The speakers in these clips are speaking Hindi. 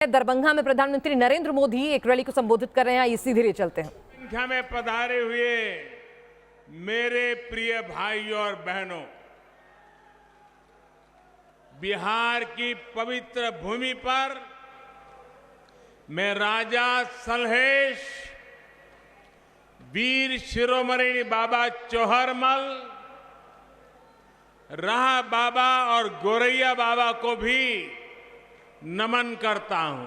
दरभंगा में प्रधानमंत्री नरेंद्र मोदी एक रैली को संबोधित कर रहे हैं। इसी धीरे चलते हैं। संख्या में पधारे हुए मेरे प्रिय भाइयों और बहनों, बिहार की पवित्र भूमि पर मैं राजा सलहेश, वीर शिरोमणि बाबा चौहरमल, राह बाबा और गोरैया बाबा को भी नमन करता हूं।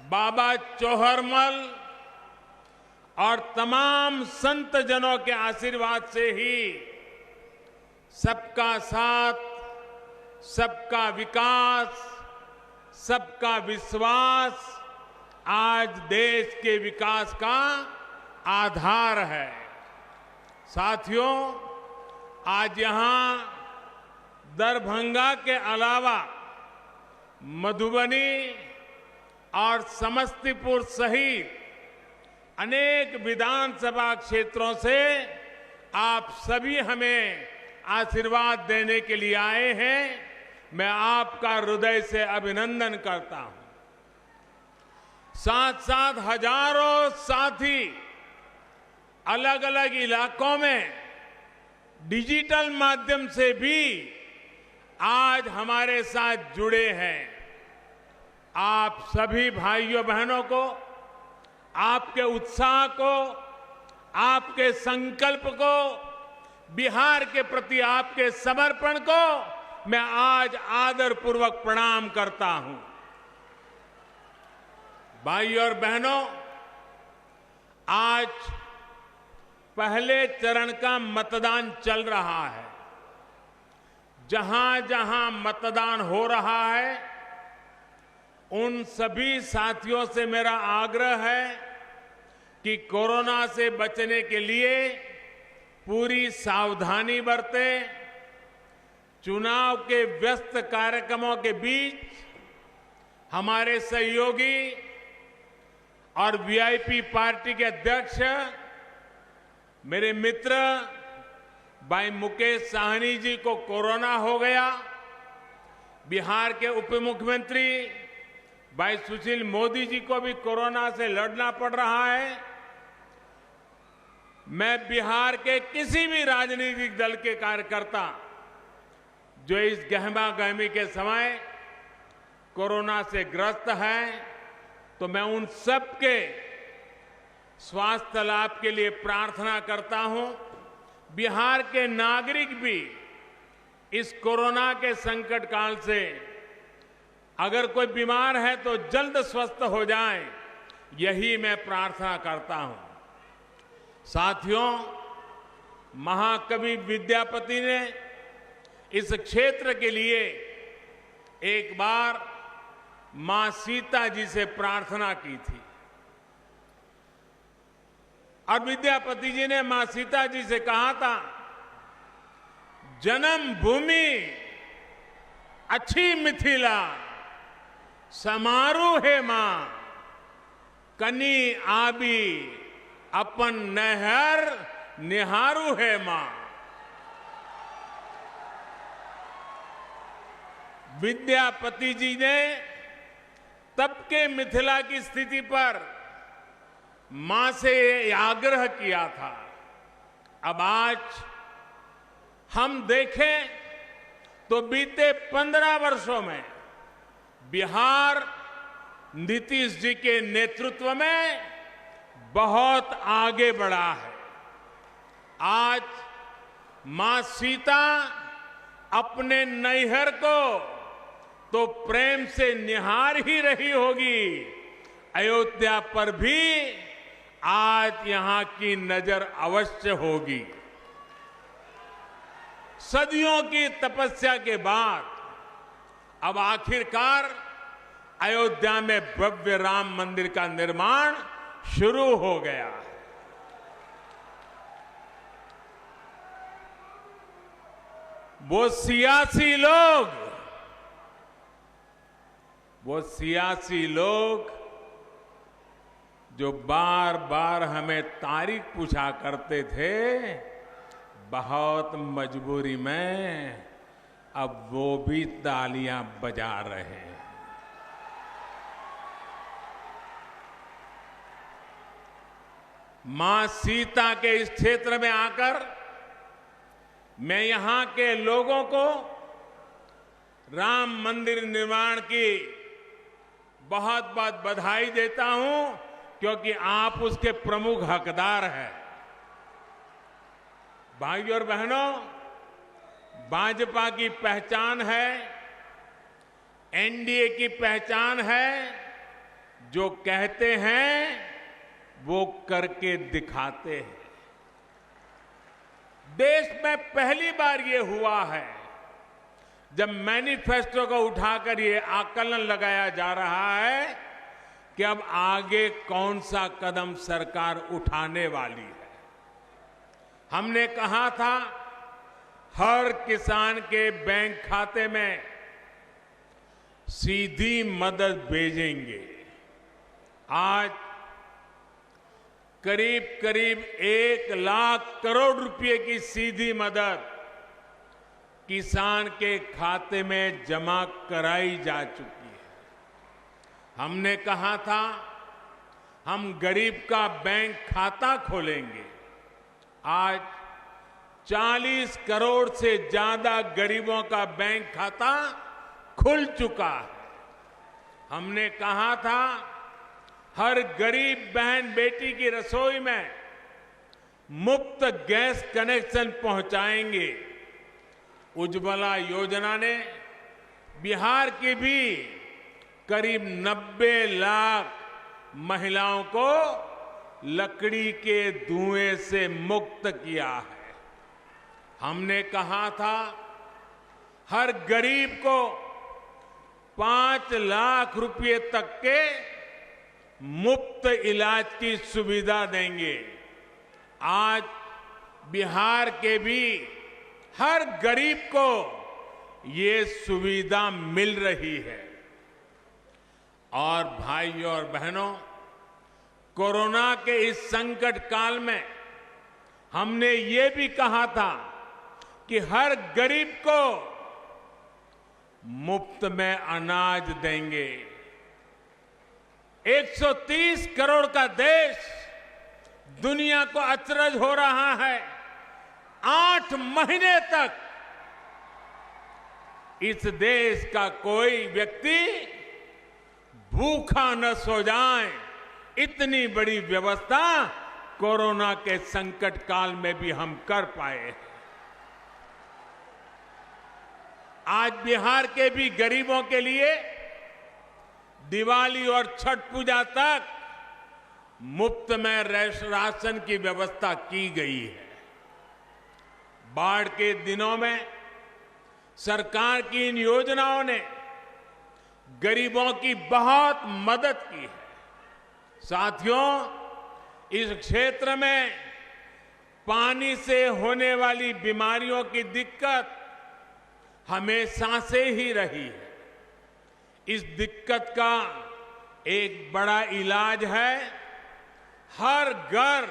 बाबा चौहरमल और तमाम संत जनों के आशीर्वाद से ही सबका साथ, सबका विकास, सबका विश्वास आज देश के विकास का आधार है। साथियों, आज यहां दरभंगा के अलावा मधुबनी और समस्तीपुर सहित अनेक विधानसभा क्षेत्रों से आप सभी हमें आशीर्वाद देने के लिए आए हैं। मैं आपका हृदय से अभिनंदन करता हूं। साथ साथ हजारों साथी अलग अलग इलाकों में डिजिटल माध्यम से भी आज हमारे साथ जुड़े हैं। आप सभी भाइयों बहनों को, आपके उत्साह को, आपके संकल्प को, बिहार के प्रति आपके समर्पण को मैं आज आदरपूर्वक प्रणाम करता हूं। भाइयों और बहनों, आज पहले चरण का मतदान चल रहा है। जहां जहां मतदान हो रहा है, उन सभी साथियों से मेरा आग्रह है कि कोरोना से बचने के लिए पूरी सावधानी बरतें। चुनाव के व्यस्त कार्यक्रमों के बीच हमारे सहयोगी और वीआईपी पार्टी के अध्यक्ष, मेरे मित्र भाई मुकेश साहनी जी को कोरोना हो गया। बिहार के उप मुख्यमंत्री भाई सुशील मोदी जी को भी कोरोना से लड़ना पड़ रहा है। मैं बिहार के किसी भी राजनीतिक दल के कार्यकर्ता जो इस गहमा गहमी के समय कोरोना से ग्रस्त हैं, तो मैं उन सब के स्वास्थ्य लाभ के लिए प्रार्थना करता हूं। बिहार के नागरिक भी इस कोरोना के संकट काल से अगर कोई बीमार है तो जल्द स्वस्थ हो जाएं, यही मैं प्रार्थना करता हूं। साथियों, महाकवि विद्यापति ने इस क्षेत्र के लिए एक बार मां सीता जी से प्रार्थना की थी और विद्यापति जी ने मां सीता जी से कहा था, जन्म भूमि अच्छी मिथिला, समारू है मां, कनी आबी अपन नहर निहारू है मां। विद्यापति जी ने तब के मिथिला की स्थिति पर मां से आग्रह किया था। अब आज हम देखें तो बीते 15 वर्षों में बिहार नीतीश जी के नेतृत्व में बहुत आगे बढ़ा है। आज मां सीता अपने नैहर को तो प्रेम से निहार ही रही होगी, अयोध्या पर भी आज यहां की नजर अवश्य होगी। सदियों की तपस्या के बाद अब आखिरकार अयोध्या में भव्य राम मंदिर का निर्माण शुरू हो गया है। वो सियासी लोग जो बार बार हमें तारीख पूछा करते थे, बहुत मजबूरी में अब वो भी तालियां बजा रहे हैं। मां सीता के इस क्षेत्र में आकर मैं यहां के लोगों को राम मंदिर निर्माण की बहुत बहुत बधाई देता हूं, क्योंकि आप उसके प्रमुख हकदार हैं। भाइयों और बहनों, भाजपा की पहचान है, एनडीए की पहचान है, जो कहते हैं वो करके दिखाते हैं। देश में पहली बार ये हुआ है जब मैनिफेस्टो को उठाकर ये आकलन लगाया जा रहा है कि अब आगे कौन सा कदम सरकार उठाने वाली है। हमने कहा था हर किसान के बैंक खाते में सीधी मदद भेजेंगे। आज करीब करीब 1 लाख करोड़ रुपए की सीधी मदद किसान के खाते में जमा कराई जा चुकी है। हमने कहा था हम गरीब का बैंक खाता खोलेंगे। आज 40 करोड़ से ज्यादा गरीबों का बैंक खाता खुल चुका है। हमने कहा था हर गरीब बहन बेटी की रसोई में मुफ्त गैस कनेक्शन पहुंचाएंगे। उज्ज्वला योजना ने बिहार की भी करीब 90 लाख महिलाओं को लकड़ी के धुएं से मुक्त किया है। हमने कहा था हर गरीब को 5 लाख रुपए तक के मुफ्त इलाज की सुविधा देंगे। आज बिहार के भी हर गरीब को ये सुविधा मिल रही है। और भाइयों और बहनों, कोरोना के इस संकट काल में हमने ये भी कहा था कि हर गरीब को मुफ्त में अनाज देंगे। 130 करोड़ का देश दुनिया को अचरज हो रहा है। 8 महीने तक इस देश का कोई व्यक्ति भूखा न सो जाए, इतनी बड़ी व्यवस्था कोरोना के संकट काल में भी हम कर पाए हैं। आज बिहार के भी गरीबों के लिए दिवाली और छठ पूजा तक मुफ्त में राशन की व्यवस्था की गई है। बाढ़ के दिनों में सरकार की इन योजनाओं ने गरीबों की बहुत मदद की है। साथियों, इस क्षेत्र में पानी से होने वाली बीमारियों की दिक्कत हमेशा से ही रही है। इस दिक्कत का एक बड़ा इलाज है हर घर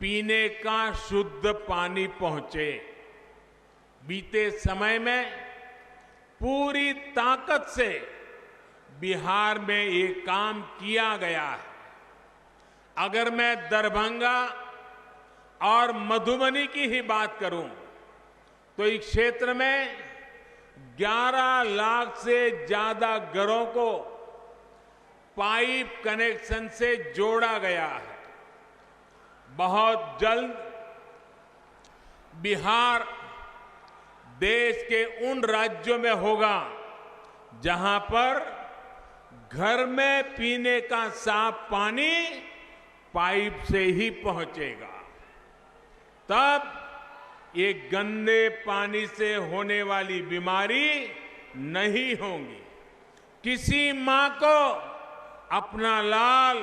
पीने का शुद्ध पानी पहुंचे। बीते समय में पूरी ताकत से बिहार में ये काम किया गया है। अगर मैं दरभंगा और मधुबनी की ही बात करूं तो इस क्षेत्र में 11 लाख से ज्यादा घरों को पाइप कनेक्शन से जोड़ा गया है। बहुत जल्द बिहार देश के उन राज्यों में होगा जहां पर घर में पीने का साफ पानी पाइप से ही पहुंचेगा। तब ये गंदे पानी से होने वाली बीमारी नहीं होगी। किसी मां को अपना लाल,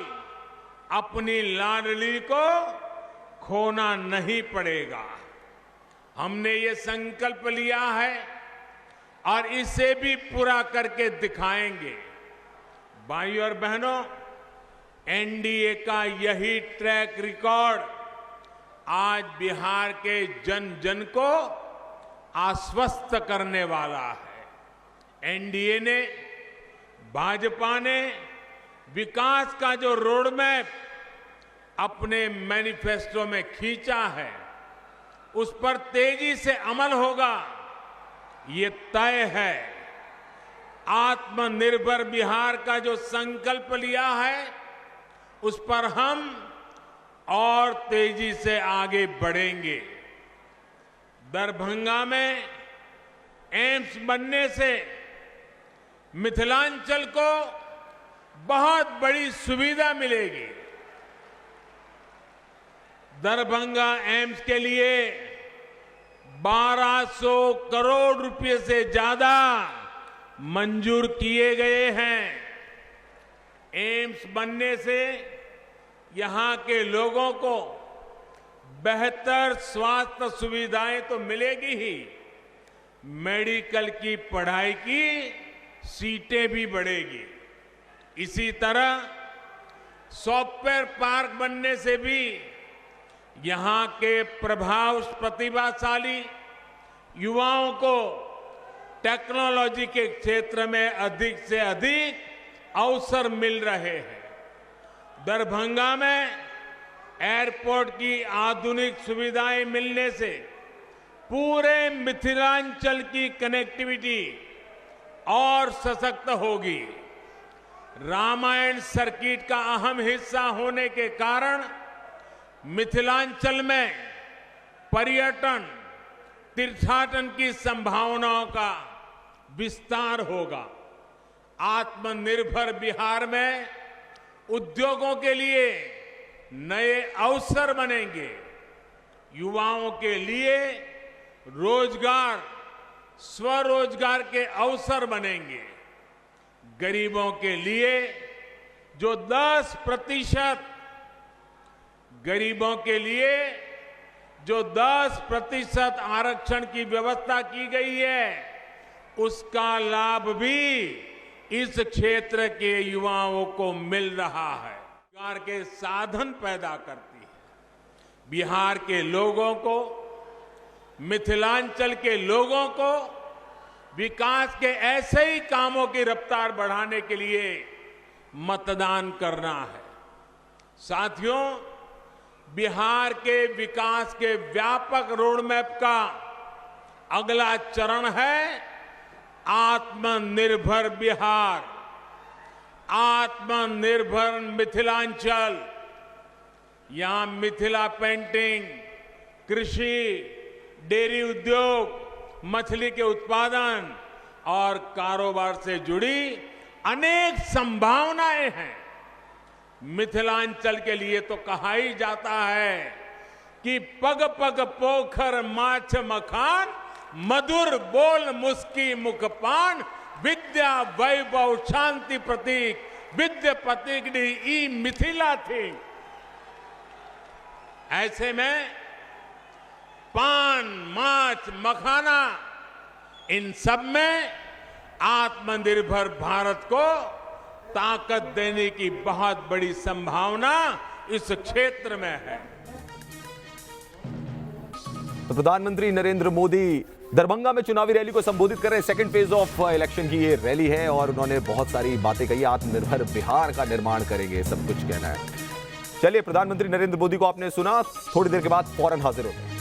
अपनी लाडली को खोना नहीं पड़ेगा। हमने ये संकल्प लिया है और इसे भी पूरा करके दिखाएंगे। भाइयों और बहनों, एनडीए का यही ट्रैक रिकॉर्ड आज बिहार के जन जन को आश्वस्त करने वाला है। एनडीए ने, भाजपा ने विकास का जो रोड मैप अपने मैनिफेस्टो में खींचा है, उस पर तेजी से अमल होगा, ये तय है। आत्मनिर्भर बिहार का जो संकल्प लिया है, उस पर हम और तेजी से आगे बढ़ेंगे। दरभंगा में एम्स बनने से मिथिलांचल को बहुत बड़ी सुविधा मिलेगी। दरभंगा एम्स के लिए 1200 करोड़ रुपए से ज्यादा मंजूर किए गए हैं। एम्स बनने से यहां के लोगों को बेहतर स्वास्थ्य सुविधाएं तो मिलेगी ही, मेडिकल की पढ़ाई की सीटें भी बढ़ेगी। इसी तरह सॉफ्टवेयर पार्क बनने से भी यहां के प्रतिभाशाली युवाओं को टेक्नोलॉजी के क्षेत्र में अधिक से अधिक अवसर मिल रहे हैं। दरभंगा में एयरपोर्ट की आधुनिक सुविधाएं मिलने से पूरे मिथिलांचल की कनेक्टिविटी और सशक्त होगी। रामायण सर्किट का अहम हिस्सा होने के कारण मिथिलांचल में पर्यटन, तीर्थाटन की संभावनाओं का विस्तार होगा। आत्मनिर्भर बिहार में उद्योगों के लिए नए अवसर बनेंगे। युवाओं के लिए रोजगार, स्वरोजगार के अवसर बनेंगे। गरीबों के लिए जो 10% आरक्षण की व्यवस्था की गई है, उसका लाभ भी इस क्षेत्र के युवाओं को मिल रहा है। रोजगार के साधन पैदा करती है। बिहार के लोगों को, मिथिलांचल के लोगों को विकास के ऐसे ही कामों की रफ्तार बढ़ाने के लिए मतदान करना है। साथियों, बिहार के विकास के व्यापक रोडमैप का अगला चरण है आत्मनिर्भर बिहार, आत्मनिर्भर मिथिलांचल। यहां मिथिला पेंटिंग, कृषि, डेयरी उद्योग, मछली के उत्पादन और कारोबार से जुड़ी अनेक संभावनाएं हैं। मिथिलांचल के लिए तो कहा ही जाता है कि पग पग पोखर माछ मखान, मधुर बोल मुस्की मुखपान, विद्या वैभव शांति प्रतीक, विद्या प्रतीक ई मिथिला थी। ऐसे में पान, माछ, मखाना, इन सब में आत्मनिर्भर भारत को ताकत देने की बहुत बड़ी संभावना इस क्षेत्र में है। तो प्रधानमंत्री नरेंद्र मोदी दरभंगा में चुनावी रैली को संबोधित कर रहे हैं। सेकंड फेज ऑफ इलेक्शन की ये रैली है और उन्होंने बहुत सारी बातें कही। आत्मनिर्भर बिहार का निर्माण करेंगे, सब कुछ कहना है। चलिए, प्रधानमंत्री नरेंद्र मोदी को आपने सुना। थोड़ी देर के बाद फौरन हाजिर होते हैं।